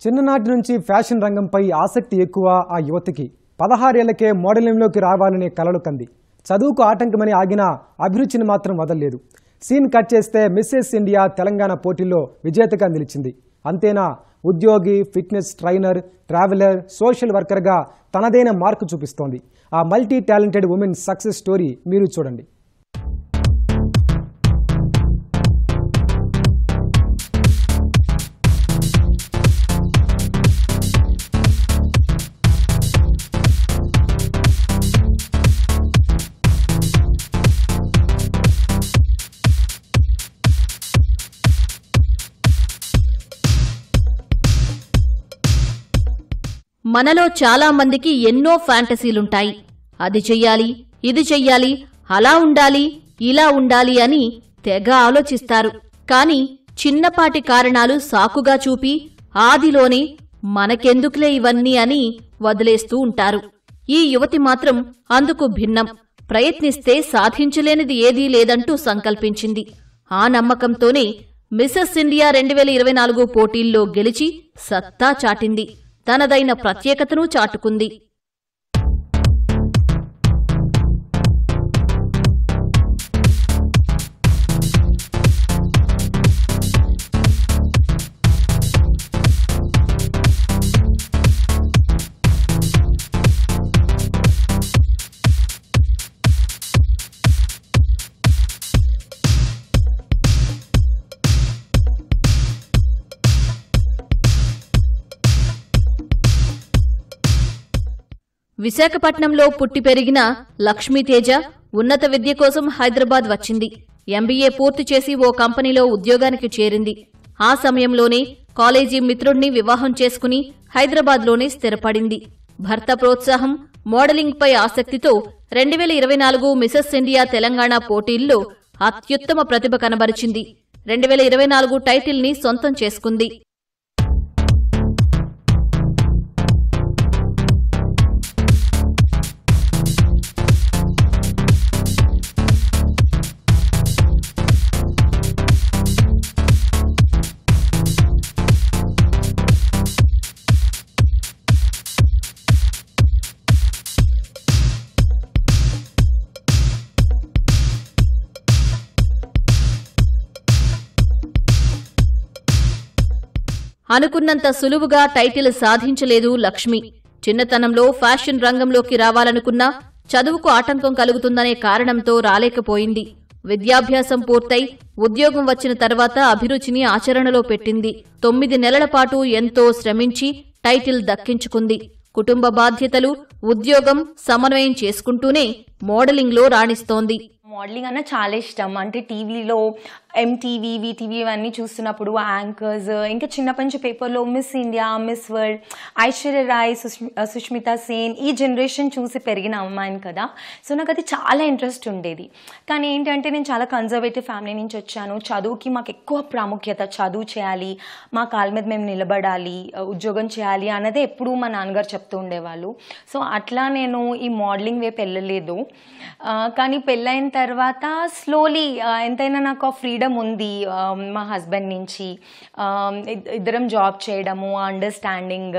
చిన్ననాటి నుంచి ఫ్యాషన్ రంగంపై ఆసక్తి ఎక్కువ ఆ యువతికి 16 ఏళ్లకే మోడలింగ్లోకి రావాలనే కలలు కంది. చదువుకు ఆటంకమని ఆగిన అభిరుచిని మాత్రం వదలలేదు. సీన్ కట్ చేస్తే మిస్సెస్ ఇండియా తెలంగాణ పోటీల్లో విజేతగా నిలిచింది. అంతేనా, ఉద్యోగి, ఫిట్నెస్ ట్రైనర్, ట్రావెలర్, సోషల్ వర్కర్గా తనదైన మార్కు చూపిస్తోంది. ఆ multi talented women success story మీరు చూడండి. మనలో చాలా మందికి ఎన్నో ఫ్యాంటసీలుంటాయి. అది చెయ్యాలి, ఇది చెయ్యాలి, అలా ఉండాలి, ఇలా ఉండాలి అని తెగ ఆలోచిస్తారు. కాని చిన్నపాటి కారణాలు సాకుగా చూపి ఆదిలోనే మనకెందుకులే ఇవన్నీ అని వదిలేస్తూ ఉంటారు. ఈ యువతి మాత్రం అందుకు భిన్నం. ప్రయత్నిస్తే సాధించలేనిది ఏదీ లేదంటూ సంకల్పించింది. ఆ నమ్మకంతోనే మిసెస్ ఇండియా 2024 పోటీల్లో గెలిచి సత్తా చాటింది. తనదైన ప్రత్యేకతను చాటుకుంది. విశాఖపట్నంలో పుట్టి పెరిగిన లక్ష్మీతేజ ఉన్నత విద్య కోసం హైదరాబాద్ వచ్చింది. ఎంబీఏ పూర్తి చేసి ఓ కంపెనీలో ఉద్యోగానికి చేరింది. ఆ సమయంలోనే కాలేజీ మిత్రుడిని వివాహం చేసుకుని హైదరాబాద్లోనే స్థిరపడింది. భర్త ప్రోత్సాహం, మోడలింగ్పై ఆసక్తితో 2024 మిసెస్ ఇండియా తెలంగాణ పోటీల్లో అత్యుత్తమ ప్రతిభ కనబరిచింది. 2024 టైటిల్ని సొంతం చేసుకుంది. అనుకున్నంత సులువుగా టైటిల్ సాధించలేదు లక్ష్మి. చిన్నతనంలో ఫ్యాషన్ రంగంలోకి రావాలనుకున్నా చదువుకు ఆటంకం కలుగుతుందనే కారణంతో రాలేకపోయింది. విద్యాభ్యాసం పూర్తయి ఉద్యోగం వచ్చిన తర్వాత అభిరుచిని ఆచరణలో పెట్టింది. 9 నెలల పాటు ఎంతో శ్రమించి టైటిల్ దక్కించుకుంది. కుటుంబ బాధ్యతలు, ఉద్యోగం సమన్వయం చేసుకుంటూనే మోడలింగ్లో రాణిస్తోంది. మోడలింగ్ అన్న చాలా ఇష్టం. అంటే టీవీలో ఎంటీవీ, వీటీవీ ఇవన్నీ చూస్తున్నప్పుడు యాంకర్స్, ఇంకా చిన్నప్పటి నుంచి పేపర్లో miss India, miss world, Aishwarya Rai, Sushmita Sen, ఈ జనరేషన్ చూసి పెరిగిన అమ్మాయిని కదా. సో నాకు అది చాలా ఇంట్రెస్ట్ ఉండేది. కానీ ఏంటంటే నేను చాలా కన్జర్వేటివ్ ఫ్యామిలీ నుంచి వచ్చాను. చదువుకి మాకు ఎక్కువ ప్రాముఖ్యత, చదువు చేయాలి, మా కాళ్ళ మీద మేము నిలబడాలి, ఉద్యోగం చేయాలి అన్నదే ఎప్పుడూ మా నాన్నగారు చెప్తూ ఉండేవాళ్ళు. సో అట్లా నేను ఈ మోడలింగ్ వైపు వెళ్ళలేదు. కానీ పెళ్ళైన తర్వాత స్లోలీ ఎంతైనా నాకు ఫ్రీడమ్ ఉంది మా హస్బెండ్ నుంచి. ఇద్దరం జాబ్ చేయడము, అండర్స్టాండింగ్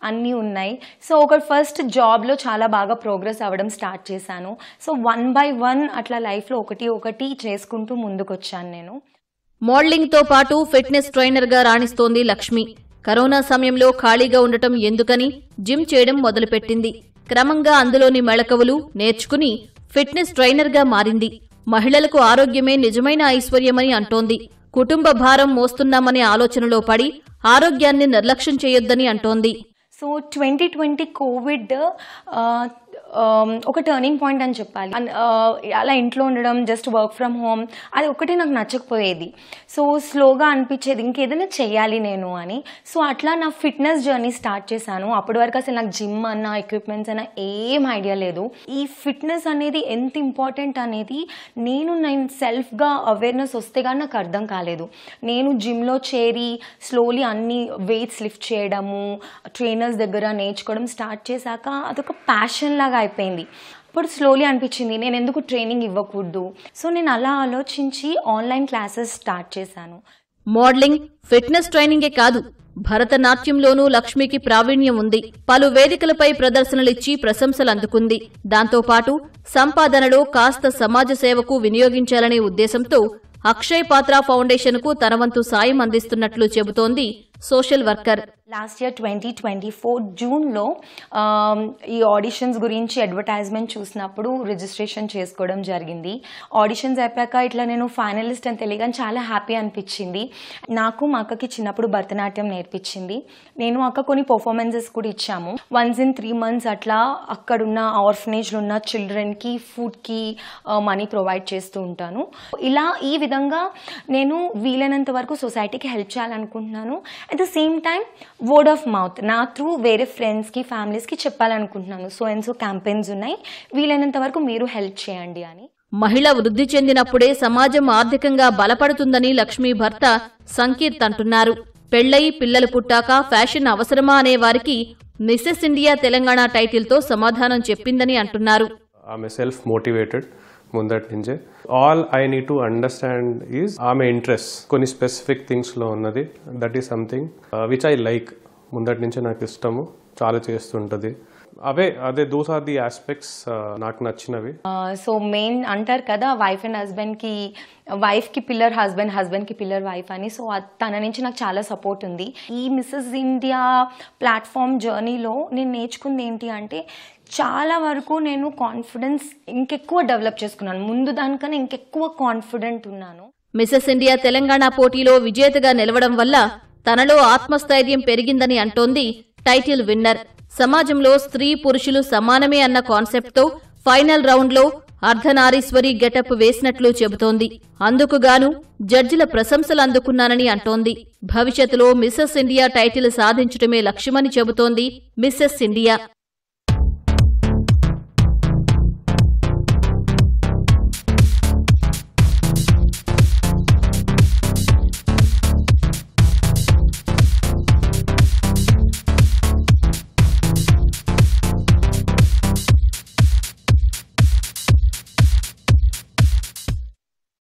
అన్నీ ఉన్నాయి. సో ఒక ఫస్ట్ జాబ్లో చాలా బాగా ప్రోగ్రెస్ అవ్వడం స్టార్ట్ చేశాను. సో 1 by 1 అట్లా లైఫ్లో ఒకటి చేసుకుంటూ ముందుకొచ్చాను నేను. మోడలింగ్తో పాటు ఫిట్నెస్ ట్రైనర్గా రాణిస్తోంది లక్ష్మి. కరోనా సమయంలో ఖాళీగా ఉండటం ఎందుకని జిమ్ చేయడం మొదలుపెట్టింది. క్రమంగా అందులోని మెళకువలు నేర్చుకుని ఫిట్నెస్ ట్రైనర్గా మారింది. మహిళలకు ఆరోగ్యమే నిజమైన ఐశ్వర్యమని అంటోంది. కుటుంబ భారం మోస్తున్నామనే ఆలోచనలో పడి ఆరోగ్యాన్ని నిర్లక్ష్యం చేయొద్దని అంటోంది. సో 2020 కోవిడ్ ఒక టర్నింగ్ పాయింట్ అని చెప్పాలి. అలా ఇంట్లో ఉండడం, జస్ట్ వర్క్ ఫ్రమ్ హోమ్, అది ఒకటే నాకు నచ్చకపోయేది. సో స్లోగా అనిపించేది ఇంకేదైనా చెయ్యాలి నేను అని. సో అట్లా నా ఫిట్నెస్ జర్నీ స్టార్ట్ చేశాను. అప్పటి వరకు అసలు నాకు జిమ్ అన్నా, ఎక్విప్మెంట్స్ అన్నా ఏం ఐడియా లేదు. ఈ ఫిట్నెస్ అనేది ఎంత ఇంపార్టెంట్ అనేది నేను సెల్ఫ్గా అవేర్నెస్ వస్తే కానీ నాకు అర్థం కాలేదు. నేను జిమ్లో చేరి స్లోలీ అన్ని వెయిట్స్ లిఫ్ట్ చేయడము, ట్రైనర్స్ దగ్గర నేర్చుకోవడం స్టార్ట్ చేశాక అదొక ప్యాషన్ లాగా అయిపోయింది. అప్పుడు స్లోలీ అనిపించింది నేను ఎందుకు ట్రైనింగ్ ఇవ్వకూడదు. సో నేను అలా ఆలోచించి ఆన్లైన్ క్లాసెస్ స్టార్ట్ చేశాను. మోడలింగ్, ఫిట్నెస్ ట్రైనింగే కాదు, భరతనాట్యంలోనూ లక్ష్మికి ప్రావీణ్యం ఉంది. పలు వేదికలపై ప్రదర్శనలిచ్చి ప్రశంసలు అందుకుంది. దాంతోపాటు సంపాదనలో కాస్త సమాజ సేవకు వినియోగించాలనే ఉద్దేశంతో అక్షయ్ పాత్ర ఫౌండేషన్కు తన వంతు సాయం అందిస్తున్నట్లు చెబుతోంది సోషల్ వర్కర్. లాస్ట్ ఇయర్ 2024 జూన్లో ఈ ఆడిషన్స్ గురించి అడ్వర్టైజ్మెంట్ చూసినప్పుడు రిజిస్ట్రేషన్ చేసుకోవడం జరిగింది. ఆడిషన్స్ అయిపోయాక ఇట్లా నేను ఫైనలిస్ట్ అని తెలియగానే చాలా హ్యాపీ అనిపించింది. నాకు మా అక్కకి చిన్నప్పుడు భరతనాట్యం నేర్పించింది. నేను అక్క కొన్ని పర్ఫార్మెన్సెస్ కూడా ఇచ్చాము. వన్స్ ఇన్ 3 months అట్లా అక్కడున్న ఆర్ఫనేజ్లో ఉన్న చిల్డ్రన్కి ఫుడ్కి మనీ ప్రొవైడ్ చేస్తూ ఉంటాను. ఇలా ఈ విధంగా నేను వీలైనంత వరకు సొసైటీకి హెల్ప్ చేయాలనుకుంటున్నాను. At the same time word of mouth నా త్రూ వేరే ఫ్రెండ్స్కి, ఫ్యామిలీస్కి చెప్పాలనుకుంటున్నాను. సో క్యాంపెయిన్స్ ఉన్నాయి, వీలైనంత వరకు మీరు హెల్ప్ చేయండి అని. మహిళ వృద్ధి చెందినప్పుడే సమాజం ఆర్థికంగా బలపడుతుందని లక్ష్మీ భర్త సంకీర్త్ అంటున్నారు. పెళ్లై పిల్లలు పుట్టాక ఫ్యాషన్ అవసరమా అనే వారికి మిసెస్ ఇండియా తెలంగాణ టైటిల్తో సమాధానం చెప్పిందని అంటున్నారు. ఆమె సెల్ఫ్ మోటివేటెడ్ ముందటి నుంచే. All I need to understand is ఆమె ఇంట్రెస్ట్ కొన్ని స్పెసిఫిక్ థింగ్స్లో ఉన్నది. That is something which I like. ముందటి నుంచే నాకు ఇష్టము, చాలా చేస్తుంటుంది. అదే దోస్ ఆర్ ది ఆస్పెక్ట్స్ నాకు నచ్చినవి. సో మెయిన్ అంటారు కదా, వైఫ్ అండ్ హస్బెండ్కి, వైఫ్కి పిల్లర్ హస్బెండ్, హస్బెండ్కి పిల్లర్ వైఫ్ అని. సో తన నుంచి నాకు చాలా సపోర్ట్ ఉంది. ఈ మిసెస్ ఇండియా ప్లాట్ఫామ్ జర్నీలో నేను నేర్చుకుంది ఏంటి అంటే, చాలా వరకు నేను కాన్ఫిడెన్స్ ఇంకెక్కువ డెవలప్ చేసుకున్నాను. ముందు దానికన్నా ఇంకెక్కువ కాన్ఫిడెంట్ ఉన్నాను. మిసెస్ ఇండియా తెలంగాణ పోటీలో విజేతగా నిలవడం వల్ల తనలో ఆత్మస్థైర్యం పెరిగిందని అంటోంది టైటిల్ విన్నర్. సమాజంలో స్త్రీ పురుషులు సమానమే అన్న కాన్సెప్ట్తో ఫైనల్ రౌండ్లో అర్ధనారీశ్వరి గెటప్ వేసినట్లు చెబుతోంది. అందుకుగాను జడ్జిల ప్రశంసలు అందుకున్నానని అంటోంది. భవిష్యత్తులో మిసెస్ ఇండియా టైటిల్ సాధించడమే లక్ష్యమని చెబుతోంది మిసెస్ ఇండియా.